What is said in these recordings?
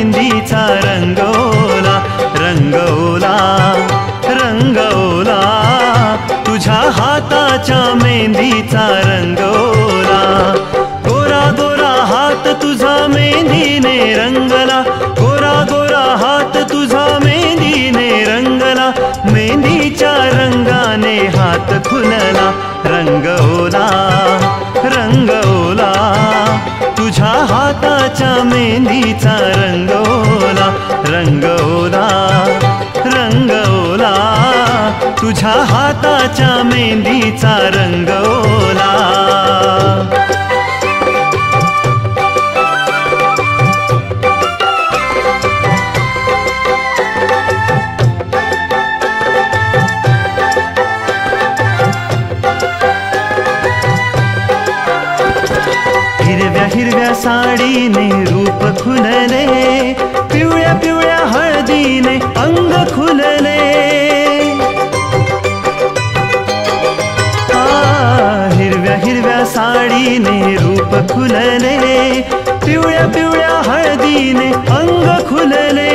मेहंदीचा रंगवला रंगवला रंगवला तुझ्या हाताच्या मेहंदीचा रंगवला गोरा गोरा हात तुझा मेहंदीने रंगला गोरा गोरा हात तुझा मेहंदीने रंगला मेहंदीच्या रंगाने हात खुलला रंगवला रंगवला तुझ्या हाताच्या मेहंदीचा रंगवला रंगवला रंगवला तुझ्या हाताच्या मेहंदीचा रंगवला हिरव्या हिरव्या साडीने रूप खुलले पिवळ्या पिवळ्या हळदीने अंग खुलले हिरव्या हिरव्या साडीने रूप खुलले पिवळ्या पिवळ्या हळदीने अंग खुलले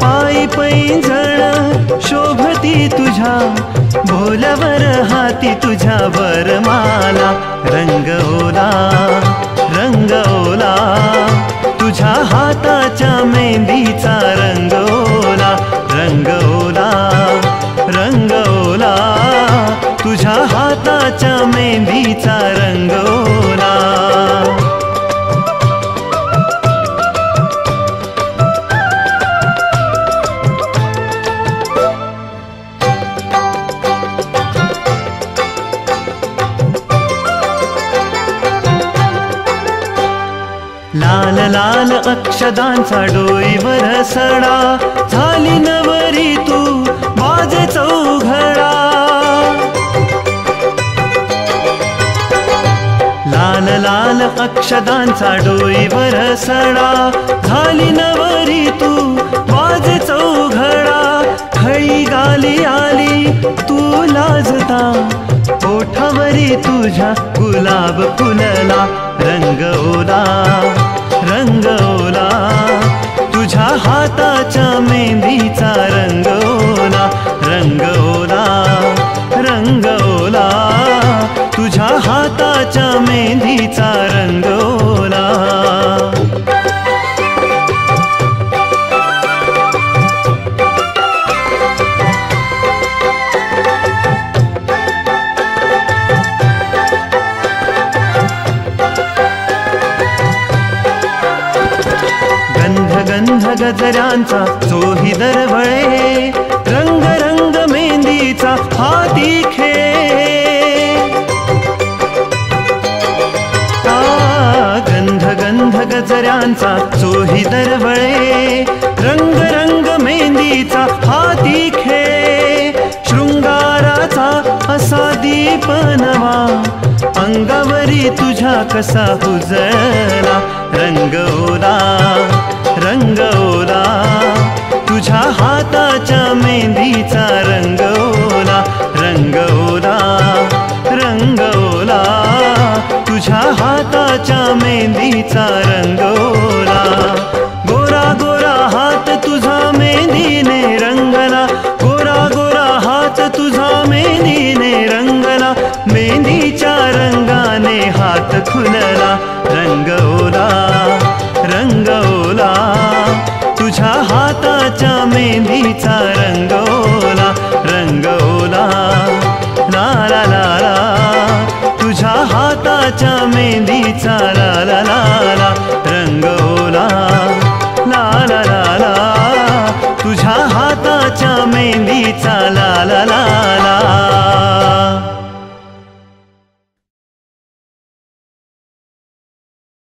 पायी पैंजण शोभती तुझ्या भोल्यावर हाती तुझ्या वरमाला रंगवला रंगवला तुझ्या हाताच्या मेहंदीचा रंगवला रंगवला रंगवला तुझ्या हाताच्या मेहंदीचा रंगवला लाल लाल अक्षदांचा डोईवर सडा झाली नवरी तू बाजे चौघडा लाल लाल अक्षदांचा डोईवर सडा झाली नवरी तू बाजे चौघडा खळी गाली आली तू लाजता ओठावरी तुझ्या गुलाब फुलला रंगवला रंगवला तुझ्या हाताच्या मेहंदीचा रंगवला रंगवला रंगवला तुझ्या हाताच्या मेहंदीचा रंगवला गंध गजऱ्यांचा चोही दरवळे रंग रंग मेहंदीचा हाती खेळ गंध गंध गजऱ्यांचा चोही दरवळे रंग रंग मेहंदीचा हाती खेळ शृंगाराचा असा दीप नवा अंगावरी तुझ्या कसा उजळला रंगवला रंगवला तुझ्या हाताच्या मेहंदीचा रंगवला रंगवला रंगवला तुझ्या हाताच्या मेहंदीचा रंगवला गोरा गोरा हात तुझा मेहंदीने रंगला गोरा गोरा हात तुझा मेहंदीने रंगला मेहंदीच्या रंगाने हात खुलला रंगवला रंगवला तुझ्या हाताच्या मेहंदीचा रंगवला रंगवला ला ला ला ला तुझ्या हाताच्या मेहंदीचा ला ला ला ला रंगवला ला ला ला ला तुझ्या हाताच्या मेहंदीचा ला ला